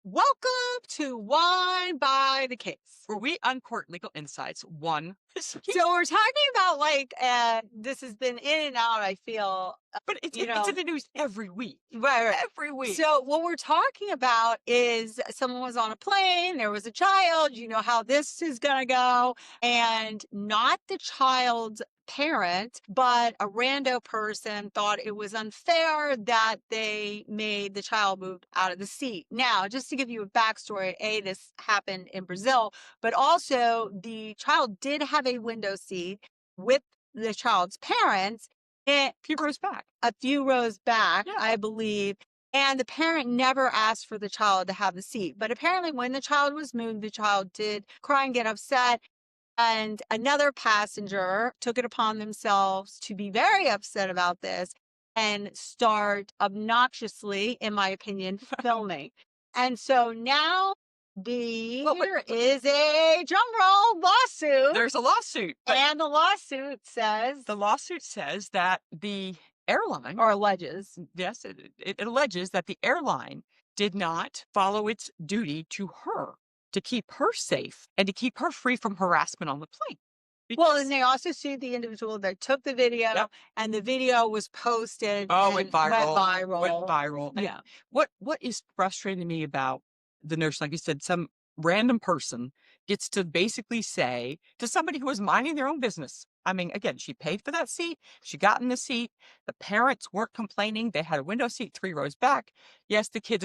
Welcome to Wine by the Case. Where we uncourt legal insights one So we're talking about this has been in and out, I feel, but it's you it's know, in the news every week. right. Every week. So what we're talking about is someone was on a plane, there was a child, you know how this is going to go, and not the child's parent, but a rando person thought it was unfair that they made the child move out of the seat. Now, just to give you a backstory, this happened in Brazil, but also the child did have a window seat with the child's parents. And Few rows back. a few rows back, Yeah. I believe. And the parent never asked for the child to have the seat. But apparently, when the child was moved, the child did cry and get upset. And another passenger took it upon themselves to be very upset about this and start obnoxiously, in my opinion, filming. And so now there is a drum roll lawsuit. There's a lawsuit. And the lawsuit says, that the airline, or alleges, yes, it alleges that the airline did not follow its duty to her to keep her safe and to keep her free from harassment on the plane. well, and they also sued the individual that took the video, Yep. and the video was posted. Oh, and went viral. Went viral. viral. And Yeah. what is frustrating to me about the notion, like you said, some random person gets to basically say to somebody who was minding their own business. I mean, again, she paid for that seat. She got in the seat. The parents weren't complaining. They had a window seat 3 rows back. Yes, the kid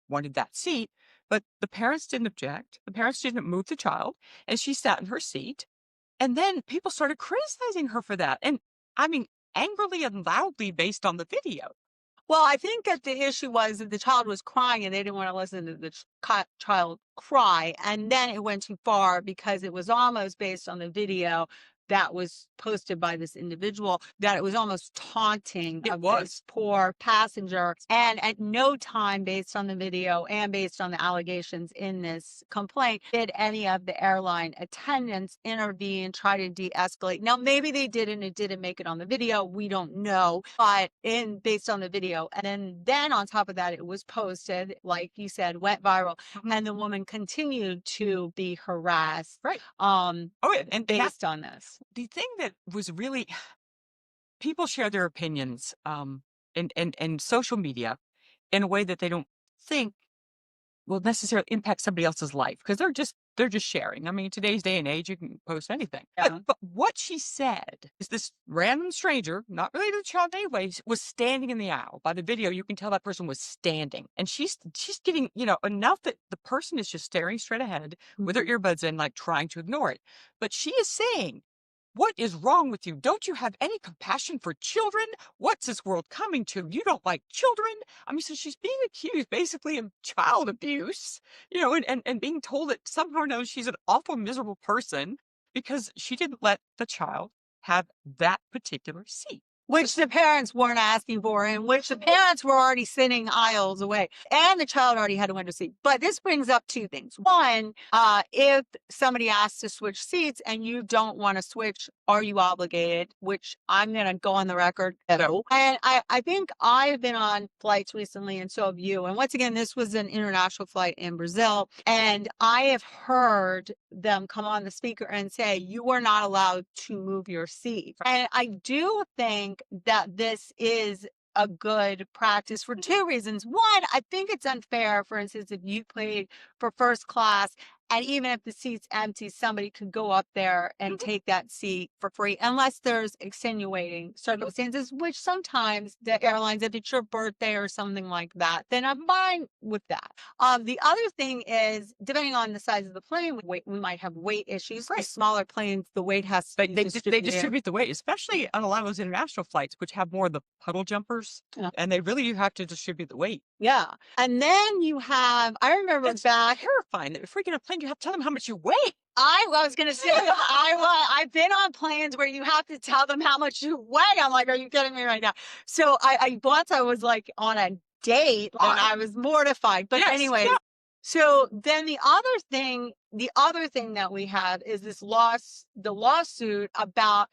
wanted that seat, but the parents didn't object. The parents didn't move the child, and she sat in her seat. And then people started criticizing her for that. And I mean, angrily and loudly based on the video. Well, I think that the issue was that the child was crying and they didn't want to listen to the child cry. And then it went too far because it was almost based on the video that was posted by this individual, that it was almost taunting It of was. this poor passenger. And at no time, based on the video and based on the allegations in this complaint, did any of the airline attendants intervene, try to de-escalate. Now, maybe they did and it didn't make it on the video. We don't know. But based on the video. And then on top of that, it was posted, like you said, went viral. Mhm. And the woman continued to be harassed. Right. Oh, yeah. And based on this. the thing that was really, people share their opinions and social media in a way that they don't think will necessarily impact somebody else's life, because they're just sharing. I mean, today's day and age, you can post anything. Yeah. But what she said is this random stranger, not related to the child anyways, was standing in the aisle. By the video, you can tell that person was standing, and she's getting enough that the person is just staring straight ahead with her earbuds in, like trying to ignore it. But she is saying, "What is wrong with you? Don't you have any compassion for children? What's this world coming to? You don't like children?" I mean, so she's being accused basically of child abuse, and being told that somehow or another she's an awful, miserable person because she didn't let the child have that particular seat. Which the parents weren't asking for, and which the parents were already sitting aisles away, and the child already had a window seat. But this brings up two things. One, if somebody asks to switch seats and you don't want to switch, are you obligated? Which I'm going to go on the record. No. And I think I've been on flights recently, and so have you. And once again, this was an international flight in Brazil. And I have heard them come on the speaker and say, you are not allowed to move your seat. And I do think that this is a good practice for two reasons. One, I think it's unfair, for instance, if you paid for first class, and even if the seat's empty, somebody could go up there and take that seat for free, unless there's extenuating circumstances, which sometimes the airlines, if it's your birthday or something like that, then I'm fine with that. The other thing is, depending on the size of the plane, we might have weight issues. Right. The smaller planes, the weight has They distribute the weight, especially on a lot of those international flights, which have more of the puddle jumpers, Yeah. and they really do have to distribute the weight. Yeah. And then you have, I remember That's back, terrifying that before you get on a plane, you have to tell them how much you weigh. I was going to say, I've been on planes where you have to tell them how much you weigh. I'm like, are you kidding me right now? So once I was like on a date and I was mortified. But Yes, anyway, yeah. So then the other thing that we have is the lawsuit about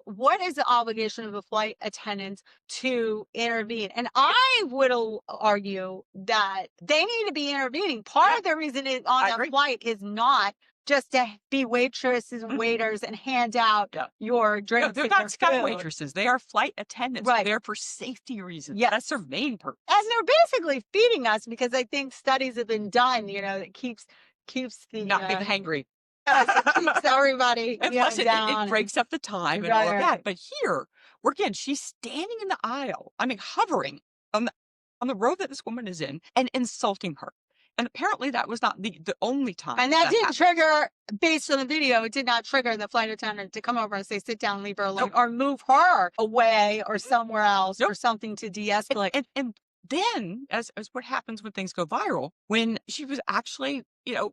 what is the obligation of a flight attendant to intervene. And I would argue that they need to be intervening. Part of the reason it on a flight is not just to be waitresses and waiters and hand out your drinks. No, they're not sky waitresses. They are flight attendants. Right. They're for safety reasons. Yes. That's their main purpose. And they're basically feeding us because I think studies have been done, that keeps the not being hangry. It keeps everybody and plus down. It breaks up the time and all of that. But here, again, she's standing in the aisle. I mean, hovering on the row that this woman is in and insulting her. And apparently that was not the only time. And that didn't trigger, based on the video, it did not trigger the flight attendant to come over and say, sit down, leave her alone, or move her away or somewhere else or something to de-escalate. And then, as what happens when things go viral, when she was actually,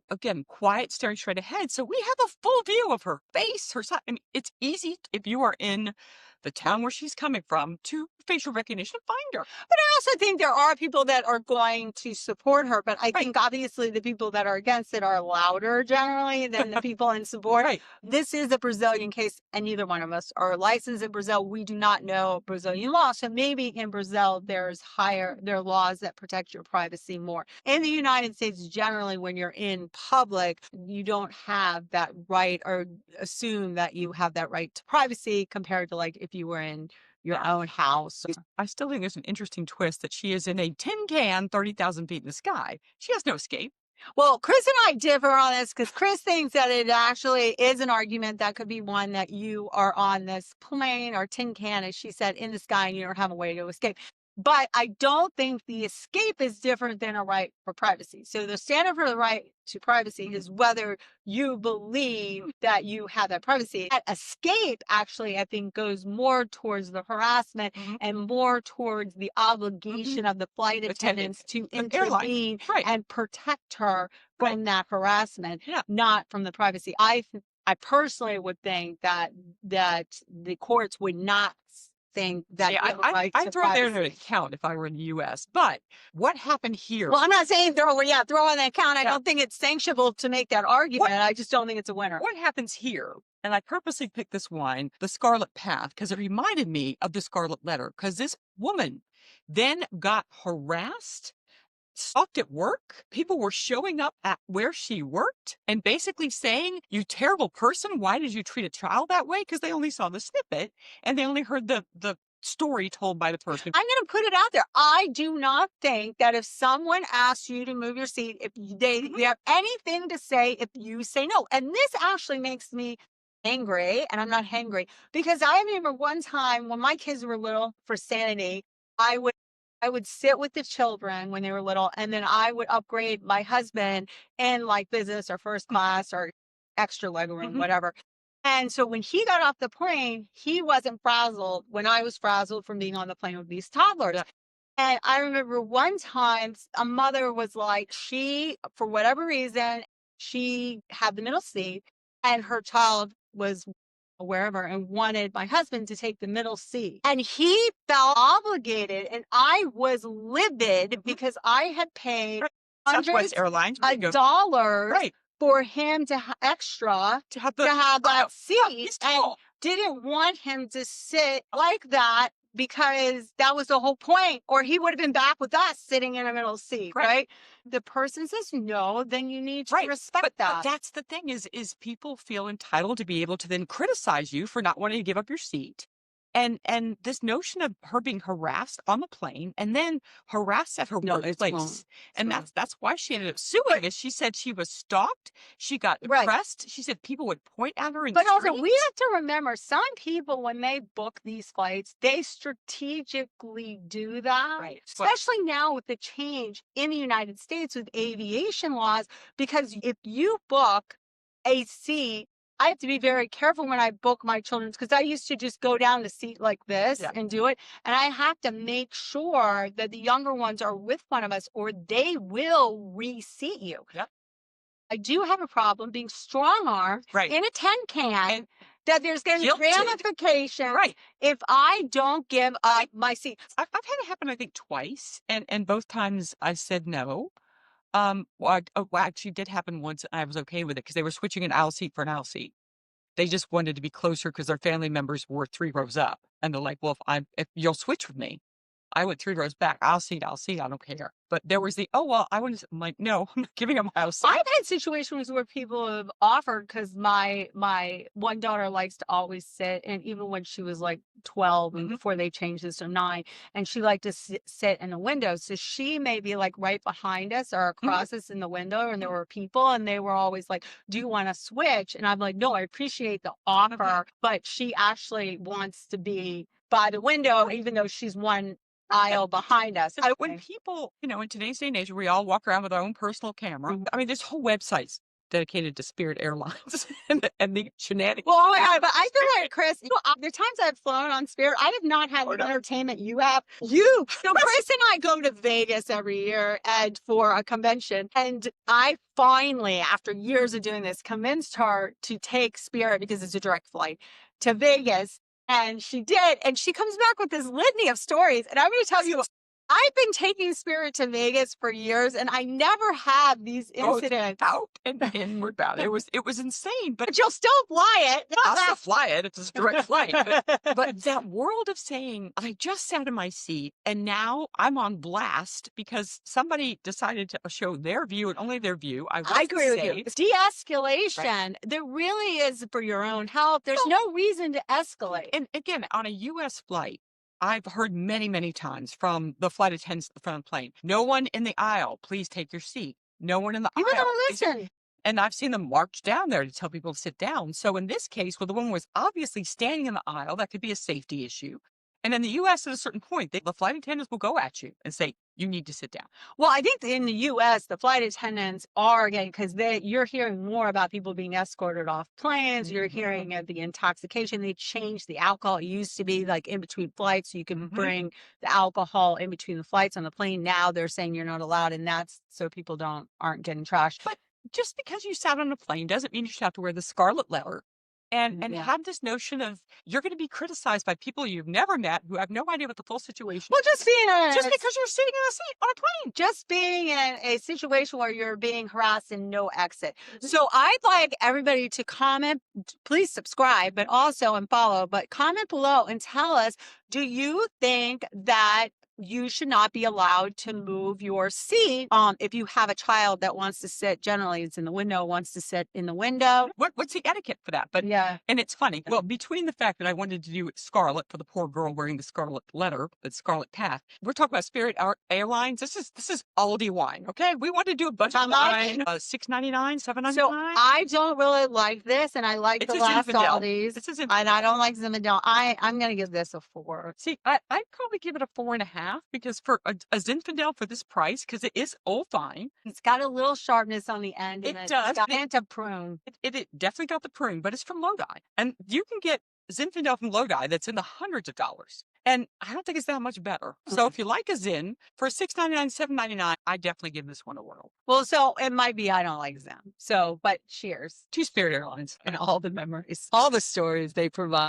again, quiet, staring straight ahead. So we have a full view of her face, her side. I mean, it's easy if you are in the town where she's coming from to facial recognition, find her. But I also think there are people that are going to support her. But I think obviously the people that are against it are louder generally than the people in support. This is a Brazilian case, and neither one of us are licensed in Brazil. We do not know Brazilian law. So maybe in Brazil, there are laws that protect your privacy more. In the United States, generally, when you're in public, you don't have that right or assume that you have that right to privacy compared to like if you were in your own house. I still think there's an interesting twist that she is in a tin can 30,000 feet in the sky. She has no escape. Well, Chris and I differ on this because Chris thinks that it actually is an argument that could be one that you are on this plane or tin can, as she said, in the sky and you don't have a way to escape. But I don't think the escape is different than a right for privacy. So the standard for the right to privacy is whether you believe that you have that privacy. That escape actually, I think, goes more towards the harassment and more towards the obligation of the flight attendants to intervene and protect her from that harassment, not from the privacy. I personally would think that the courts would not think that I throw there into account if I were in the U.S. But what happened here? Well, I'm not saying throw on that account. I don't think it's sanctionable to make that argument. I just don't think it's a winner. What happens here? And I purposely picked this wine, the Scarlet Path, because it reminded me of the Scarlet Letter. Because this woman then got harassed, stalked at work. People were showing up at where she worked and basically saying, you terrible person, why did you treat a child that way? Because they only saw the snippet and they only heard the story told by the person. I'm going to put it out there. I do not think that if someone asks you to move your seat, if they have anything to say, if you say no. And this actually makes me angry, and I'm not hangry, because I remember one time when my kids were little, for sanity, I would sit with the children when they were little, and then I would upgrade my husband in like business or first class or extra legroom, whatever. And so when he got off the plane, he wasn't frazzled when I was frazzled from being on the plane with these toddlers. And I remember one time a mother was like, for whatever reason, she had the middle seat and her child was wherever and wanted my husband to take the middle seat. And he felt obligated. And I was livid because I had paid hundreds Airlines of dollars for him to extra to have that seat, and didn't want him to sit like that because that was the whole point, or he would have been back with us sitting in a middle seat, right? The person says no, then you need to respect that. But that's the thing is people feel entitled to be able to then criticize you for not wanting to give up your seat. And this notion of her being harassed on the plane and then harassed at her workplace. And that's why she ended up suing. As she said she was stalked. She got pressed. She said people would point at her in the street. Also, we have to remember, some people, when they book these flights, they strategically do that. Right. Especially now with the change in the United States with aviation laws, because if you book a seat, I have to be very careful when I book my children's, because I used to just go down the seat like this and do it. And I have to make sure that the younger ones are with one of us or they will reseat you. Yep. I do have a problem being strong-armed in a tin can, that there's going to be ramifications if I don't give up my seat. I've had it happen, I think, twice. And both times I said no. Well, actually, it did happen once, and I was okay with it because they were switching an aisle seat for an aisle seat. They just wanted to be closer because their family members were 3 rows up, and they're like, "Well, if you'll switch with me." I went 3 rows back. I'll see, I don't care. But there was the, "Oh, well, I want to," I'm like, "No, I'm not giving them my house seat." I've had situations where people have offered because my one daughter likes to always sit, and even when she was like 12 and Mhm. before they changed this to 9, and she liked to sit in the window. So she may be like right behind us or across us in the window, and there were people, and they were always like, "Do you want to switch?" And I'm like, "No, I appreciate the offer, but she actually wants to be by the window, even though she's one aisle behind us." When people, in today's day and age, we all walk around with our own personal camera. Mhm. I mean, there's whole websites dedicated to Spirit Airlines and the shenanigans. Well, oh my God, but I feel like Chris, the times I've flown on Spirit, I have not had the entertainment you have. Chris and I go to Vegas every year and for a convention, and I finally, after years of doing this, convinced her to take Spirit because it's a direct flight to Vegas. And she did, and she comes back with this litany of stories. And I'm going to tell you, I've been taking Spirit to Vegas for years, and I never have these incidents. Out and inward bound. It was insane, but But you'll still fly it. I'll still fly it. It's a direct flight. But that world of saying, I just sat in my seat and now I'm on blast because somebody decided to show their view and only their view. I agree with you. Safe. De-escalation, there really is for your own health. There's no reason to escalate. And again, on a U.S. flight, I've heard many, many times from the flight attendants at the front of the plane, "No one in the aisle, please take your seat. No one in the People aisle." don't listen. And I've seen them march down there to tell people to sit down. So in this case, where the woman was obviously standing in the aisle, that could be a safety issue. And in the U.S., at a certain point, the flight attendants will go at you and say, "You need to sit down." Well, I think in the U.S., the flight attendants are getting, because you're hearing more about people being escorted off planes. You're hearing of the intoxication. They changed the alcohol. It used to be like in between flights, so you can bring the alcohol in between the flights on the plane. Now they're saying you're not allowed, and that's so people aren't getting trashed. But just because you sat on a plane doesn't mean you should have to wear the scarlet letter and have this notion of you're going to be criticized by people you've never met who have no idea what the full situation Well, is. just Because you're sitting in a seat on a plane. Just being in a situation where you're being harassed and no exit. So I'd like everybody to comment, please subscribe, but also and follow, but comment below and tell us, do you think that you should not be allowed to move your seat if you have a child that wants to sit, generally it's in the window, wants to sit in the window? What's the etiquette for that? But Yeah. and it's funny. Well, between the fact that I wanted to do scarlet for the poor girl wearing the scarlet letter, the scarlet path, we're talking about Spirit Airlines. This is Aldi wine, okay? We want to do a bunch of wine. $6.99, $7.99. So I don't really like this, and I like It's the a last Zinfandel. Aldi's. It's a And I don't like Zinfandel. I'm gonna give this a 4. See, I'd probably give it a 4.5 because for a Zinfandel for this price, because it is old fine. It's got a little sharpness on the end. It And does. It's got hint of prune. It definitely got the prune, but it's from Lodi. And you can get Zinfandel from Lodi that's in the hundreds of dollars. And I don't think it's that much better. So if you like a Zin, for $6.99, $7.99, I definitely give this one a whirl. Well, so it might be I don't like them. So, but cheers To Spirit Airlines. and all the memories, all the stories they provide.